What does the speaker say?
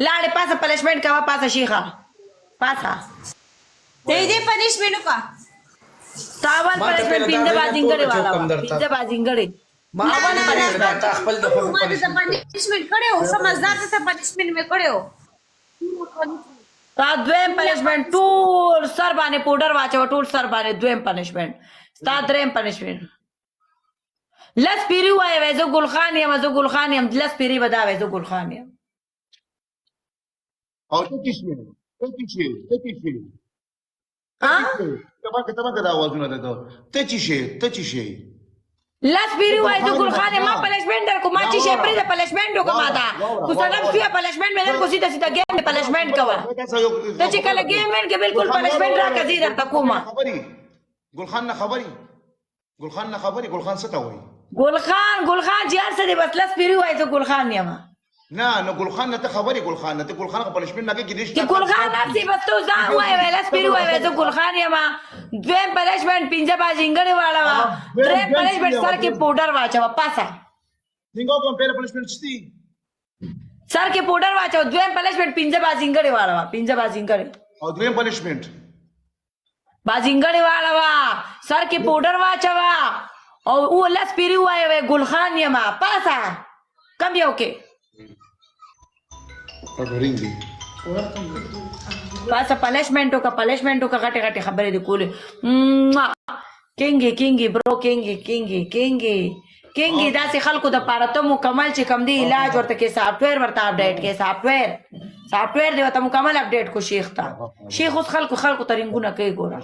لاړې پاسه پنشمنټ کوه پاسه شیخه پاسه دې دې پنشمنټ وکړه تاول پنشمنټ پینځه بازینګړې والا پینځه بازینګړې ما باندې تا خپل د خپل ما دې پنشمنټ کړو سمجھدار ته پنشمنټ مې کړو تا دویم پنشمنټ ټول سر باندې پوډر واچو ټول سر باندې دویم پنشمنټ ستا دریم پنشمنټ لس پیری وای وای زه ګل خان یم لس پیری بدا وای زه ګل خان یم او ته کیسه تمام دا आवाजونه ده ته چی شي لس پیری وای زه ګل خان یم ما پنشمنټ در کو ما چې شي پرې د پنشمنٹ وکما دا کو سلام شو پنشمنٹ مې در کو سیده ګیم پنشمنٹ کوا ته چې کله گیم من کې بالکل پنشمنٹ را کزي در تکوما ګل خان نه خبري ګل خان څه ته وای ګل خان جیار سره بس لس پیری وای زه ګل خان یم نه ګل خان نه ته خبري ګل خان نه ته ګل خان په پنشمنٹ نه کې چې ګل خان نفسي بس تو ځان وای لس پیری وای زه ګل خان یم دویم پنشمنٹ پینځه بازینګړې والا دریم پنشمنٹ سر کې پاوډر واچو پاسا څنګه کوم پیر پنشمنٹ شتي سر کې پاوډر واچو دویم پنشمنٹ پینځه بازینګړې والا پینځه بازینګړې او دریم پنشمنٹ بازینګړې والا سر کې پاوډر واچو او او لس پیری وای ګل خان یم پاسا کم یو کې خبرین دي پاسا پنشمنټو کا غټه غټه خبرې دي کولې کینګي برو کینګي داسې خلکو د پاره ته مکمل چې کم دی علاج ورته کې سافټویر ورته اپډیټ کې سافټویر دی ورته مکمل اپډیټ کو شیخ اوس خلکو ترنګونه کوي ګوره